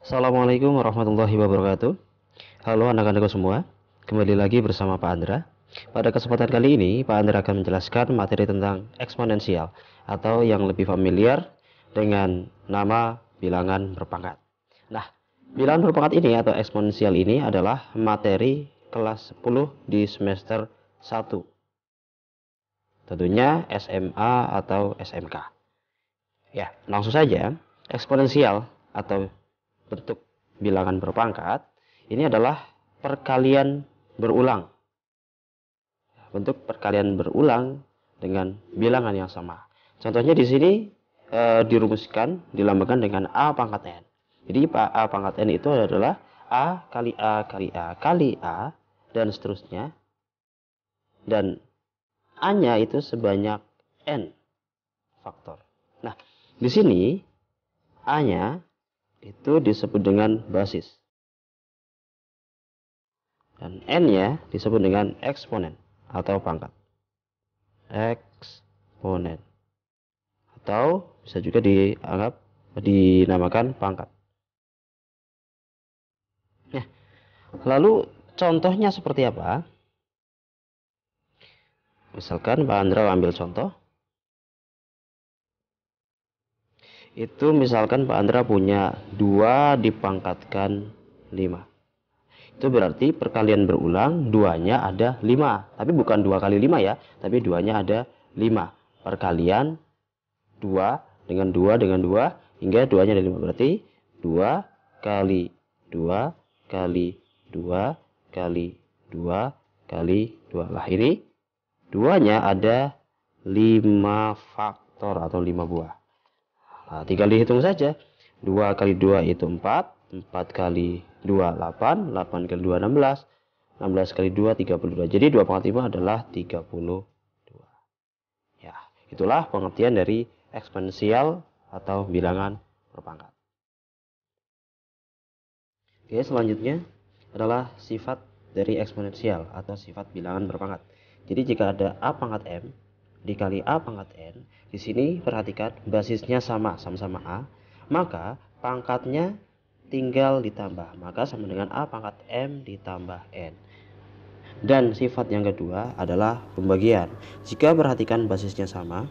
Assalamualaikum warahmatullahi wabarakatuh. Halo anak-anakku semua, kembali lagi bersama Pak Andra. Pada kesempatan kali ini, Pak Andra akan menjelaskan materi tentang eksponensial atau yang lebih familiar dengan nama bilangan berpangkat. Nah, bilangan berpangkat ini atau eksponensial ini adalah materi kelas 10 di semester 1. Tentunya SMA atau SMK. Ya, langsung saja, eksponensial atau bentuk bilangan berpangkat ini adalah perkalian berulang. Bentuk perkalian berulang dengan bilangan yang sama. Contohnya di sini dirumuskan, dilambangkan dengan A pangkat N. Jadi A pangkat N itu adalah A kali A kali A kali A dan seterusnya. Dan A-nya itu sebanyak N faktor. Nah, di sini A-nya itu disebut dengan basis. Dan N-nya disebut dengan eksponen atau pangkat. Eksponen. Atau bisa juga dinamakan pangkat. Nah, lalu contohnya seperti apa? Misalkan Pak Andra ambil contoh. Itu misalkan Pak Andra punya 2 dipangkatkan 5. Itu berarti perkalian berulang 2-nya ada 5. Tapi bukan 2 kali 5 ya, tapi 2-nya ada 5. Perkalian 2 dengan 2 dengan 2 hingga 2-nya ada 5. Berarti 2 kali 2 kali 2 kali 2 kali 2. Lah ini 2-nya ada 5 faktor atau 5 buah. Nah, tinggal dihitung saja. 2 kali 2 itu 4. 4 kali 2 8. 8 kali 2 16. 16 kali 2 32. Jadi 2 pangkat 5 adalah 32. Ya, itulah pengertian dari eksponensial atau bilangan berpangkat. Oke, selanjutnya adalah sifat dari eksponensial atau sifat bilangan berpangkat. Jadi jika ada A pangkat M dikali A pangkat N, di sini perhatikan basisnya sama-sama A, maka pangkatnya tinggal ditambah, maka sama dengan A pangkat M ditambah N. Dan sifat yang kedua adalah pembagian. Jika perhatikan basisnya sama,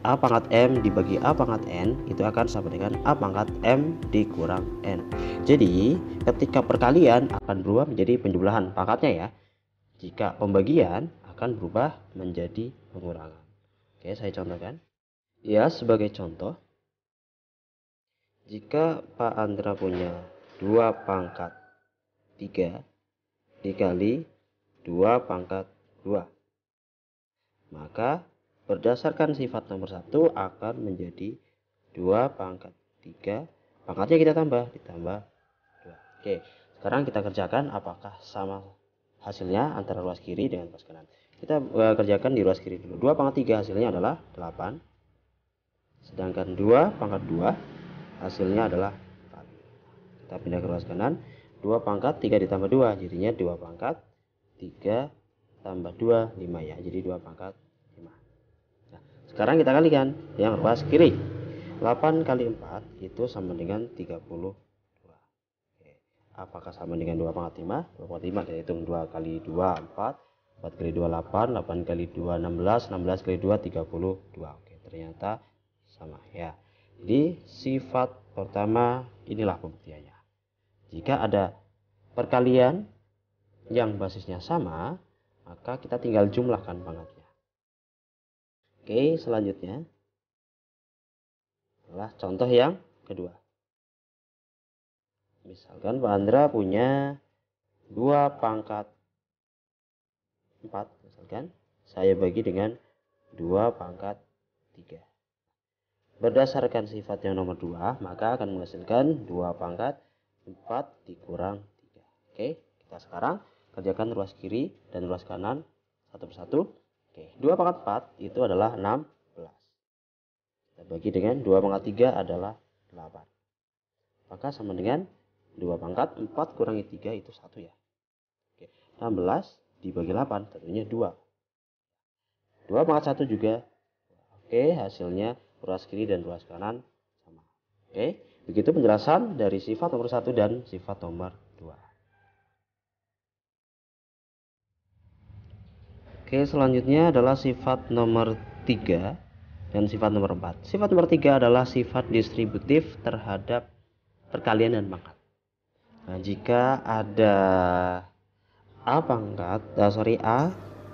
A pangkat M dibagi A pangkat N itu akan sama dengan A pangkat M dikurang N. Jadi ketika perkalian akan berubah menjadi penjumlahan pangkatnya ya. Jika pembagian akan berubah menjadi pengurangan. Oke, saya contohkan. Ya, sebagai contoh, jika Pak Andra punya 2 pangkat 3 dikali 2 pangkat 2, maka berdasarkan sifat nomor 1 akan menjadi 2 pangkat 3. Pangkatnya kita ditambah 2. Oke, sekarang kita kerjakan apakah sama hasilnya antara ruas kiri dengan ruas kanan. Kita kerjakan di ruas kiri dulu. 2 pangkat 3 hasilnya adalah 8. Sedangkan 2 pangkat 2 hasilnya adalah 4. Kita pindah ke ruas kanan. 2 pangkat 3 ditambah 2 jadinya 2 pangkat 3 tambah 2 5 ya. Jadi 2 pangkat 5. Nah, sekarang kita kalikan yang ruas kiri. 8 kali 4 itu sama dengan 32. Oke. Apakah sama dengan 2 pangkat 5? 2 pangkat 5 kita hitung 2 kali 2 4. 4 kali 2 8. 8 kali 2 16. 16 kali 2 32. Oke, ternyata sama ya. Jadi sifat pertama inilah pembuktiannya. Jika ada perkalian yang basisnya sama, maka kita tinggal jumlahkan pangkatnya. Oke, selanjutnya adalah contoh yang kedua. Misalkan Pak Andra punya 2 pangkat 4, misalkan saya bagi dengan 2 pangkat 3. Berdasarkan sifat yang nomor 2, maka akan menghasilkan 2 pangkat 4 dikurang 3. Oke, kita sekarang kerjakan ruas kiri dan ruas kanan satu persatu. Oke, 2 pangkat 4 itu adalah 16. Kita bagi dengan 2 pangkat 3 adalah 8. Maka sama dengan 2 pangkat 4 kurangi 3 itu 1 ya. Oke, 16 dibagi 8 tentunya 2. 2 pangkat 1 juga. Oke, hasilnya ruas kiri dan ruas kanan sama. Oke, Begitu penjelasan dari sifat nomor 1 dan sifat nomor 2. Oke, selanjutnya adalah sifat nomor 3 dan sifat nomor 4. Sifat nomor 3 adalah sifat distributif terhadap perkalian dan pangkat. Nah, jika ada A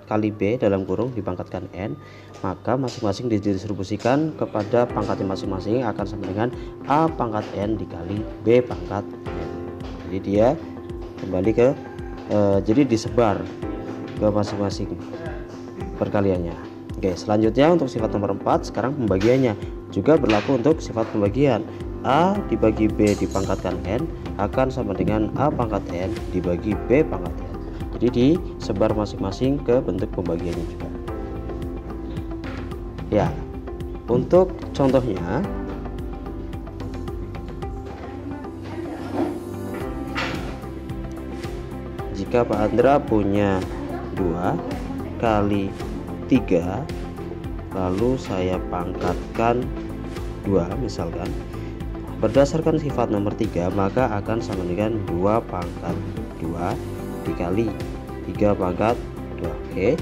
kali B dalam kurung dipangkatkan N, maka masing-masing didistribusikan kepada pangkatnya masing-masing akan sama dengan A pangkat N dikali B pangkat N. Jadi dia kembali ke jadi disebar ke masing-masing perkaliannya. Oke, selanjutnya untuk sifat nomor 4, sekarang pembagiannya juga berlaku untuk sifat pembagian. A dibagi B dipangkatkan N akan sama dengan A pangkat N dibagi B pangkat N. Jadi disebar masing-masing ke bentuk pembagiannya juga. Ya, untuk contohnya jika Pak Andra punya 2 kali 3, lalu saya pangkatkan 2 misalkan, berdasarkan sifat nomor 3 maka akan sama dengan 2 pangkat 2 dikali 3 pangkat 2. Oke,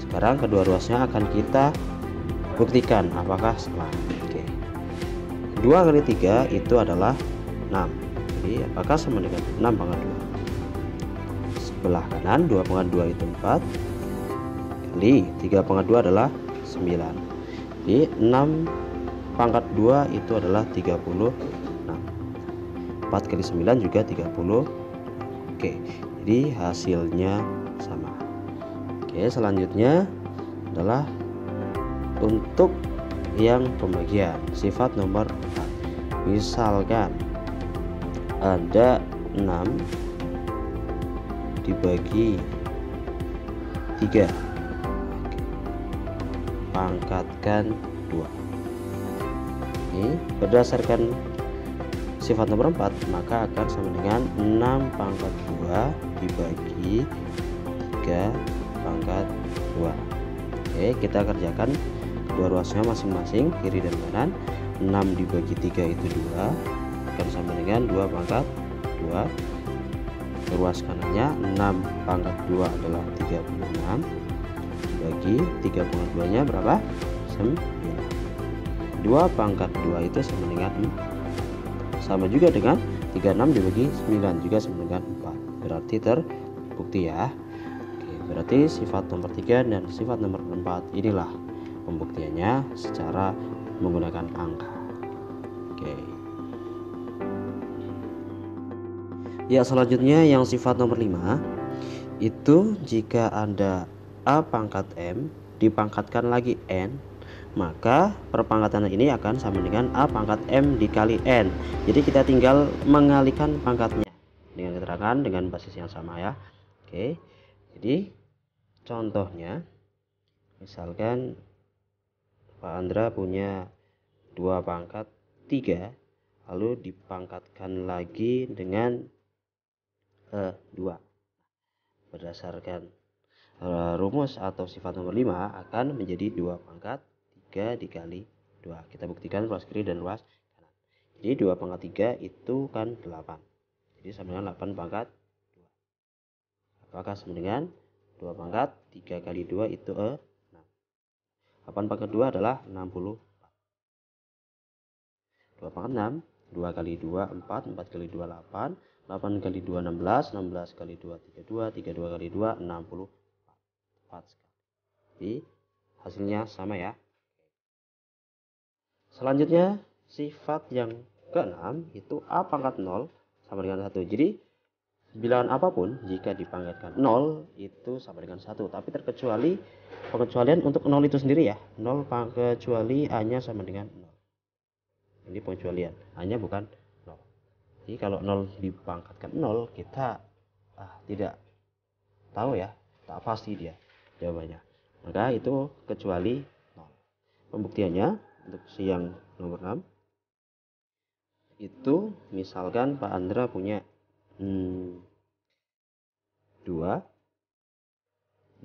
sekarang kedua ruasnya akan kita buktikan apakah sama. Oke, 2 kali 3 itu adalah 6, jadi apakah sama dengan 6 pangkat 2. Sebelah kanan 2 pangkat 2 itu 4 kali 3 pangkat 2 adalah 9. Jadi 6 pangkat 2 itu adalah 36. 4 kali 9 juga 30. Oke, jadi hasilnya sama. Oke, selanjutnya adalah untuk yang pembagian sifat nomor 4. Misalkan ada 6 dibagi 3, pangkatkan 2. Ini berdasarkan sifat nomor 4 maka akan sama dengan 6 pangkat 2 dibagi 3 pangkat 2. Oke, kita kerjakan kedua ruasnya masing-masing kiri dan kanan. 6 dibagi 3 itu 2 akan sama dengan 2 pangkat 2. Ruas kanannya 6 pangkat 2 adalah 36 dibagi 3 pangkat 2 nya berapa? 9. 2 pangkat 2 itu sama dengan 4. Sama juga dengan 36 dibagi 9 juga sama dengan 4. Berarti terbukti ya. Oke, berarti sifat nomor 3 dan sifat nomor 4 inilah pembuktiannya secara menggunakan angka. Oke. Ya, selanjutnya yang sifat nomor 5 itu jika ada A pangkat M dipangkatkan lagi N, maka perpangkatan ini akan sama dengan A pangkat M dikali N. Jadi kita tinggal mengalihkan pangkatnya dengan keterangan dengan basis yang sama ya. Oke, jadi contohnya misalkan Pak Andra punya 2 pangkat 3 lalu dipangkatkan lagi dengan 2. Berdasarkan rumus atau sifat nomor 5 akan menjadi 2 pangkat 3 dikali 2. Kita buktikan ruas kiri dan ruas kanan. Jadi 2 pangkat 3 itu kan 8. Jadi sama dengan 8 pangkat 2. Apakah sama dengan 2 pangkat 3 kali 2 itu 6. 8 pangkat 2 adalah 64. 2 pangkat 6, 2 kali 2 4, 4 kali 2 8, 8 kali 2 16, 16 kali 2 32, 32 kali 2 64. Tepat sekali. Jadi hasilnya sama ya. Selanjutnya sifat yang ke-6 itu A pangkat 0 sama dengan 1. Jadi bilangan apapun jika dipangkatkan 0 itu sama dengan 1. Tapi terkecuali pengecualian untuk 0 itu sendiri ya. 0 kecuali A-nya sama dengan 0. Ini pengecualian. A-nya bukan 0. Jadi kalau 0 dipangkatkan 0 kita tidak tahu ya. Tak pasti dia jawabannya. Maka itu kecuali 0. Pembuktiannya untuk si yang nomor 6 itu misalkan Pak Andra punya 2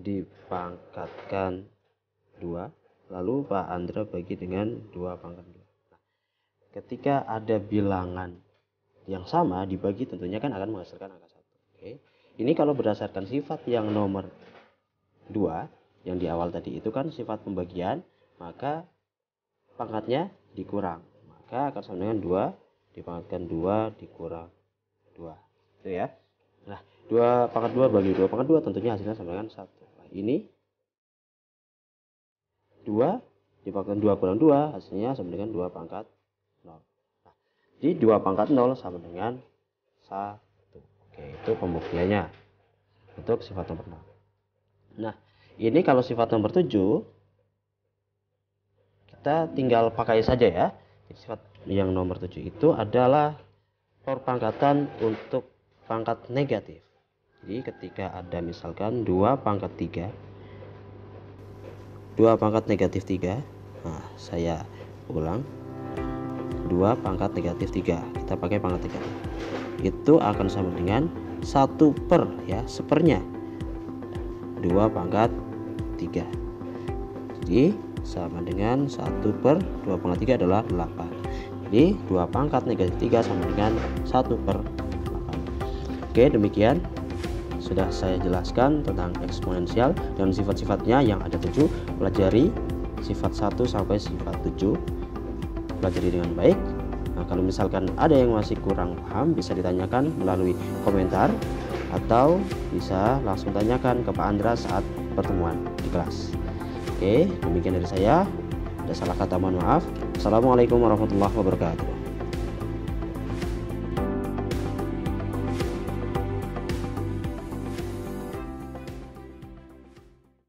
dipangkatkan 2 lalu Pak Andra bagi dengan 2 pangkat 2. Nah, ketika ada bilangan yang sama dibagi tentunya kan akan menghasilkan angka 1. Oke. Ini kalau berdasarkan sifat yang nomor 2 yang di awal tadi itu kan sifat pembagian, maka pangkatnya dikurang. Maka akan sama dengan 2 dipangkatkan 2 dikurang 2. Itu ya. Nah, 2 pangkat 2 bagi 2 pangkat 2 tentunya hasilnya sama dengan 1. Nah, ini 2 dipangkatkan 2 kurang 2 hasilnya sama dengan 2 pangkat 0. Nah, jadi 2 pangkat 0 sama dengan 1. Oke, itu pembuktiannya untuk sifat nomor 0. Nah, ini kalau sifat nomor 7 kita tinggal pakai saja ya. Sifat yang nomor 7 itu adalah perpangkatan untuk pangkat negatif. Jadi ketika ada misalkan 2 pangkat 3, 2 pangkat negatif 3. Nah, saya ulang, 2 pangkat negatif 3, kita pakai pangkat negatif, itu akan sama dengan 1 per ya, sepernya 2 pangkat 3. Jadi sama dengan 1 per 2 pangkat 3 adalah 8. Jadi 2 pangkat negatif 3 sama dengan 1 per 8. Oke, demikian sudah saya jelaskan tentang eksponensial dan sifat-sifatnya yang ada 7. Pelajari sifat 1 sampai sifat 7, pelajari dengan baik. Nah, kalau misalkan ada yang masih kurang paham bisa ditanyakan melalui komentar atau bisa langsung tanyakan ke Pak Andra saat pertemuan di kelas. Oke, demikian dari saya. Ada salah kata mohon maaf. Assalamualaikum warahmatullahi wabarakatuh.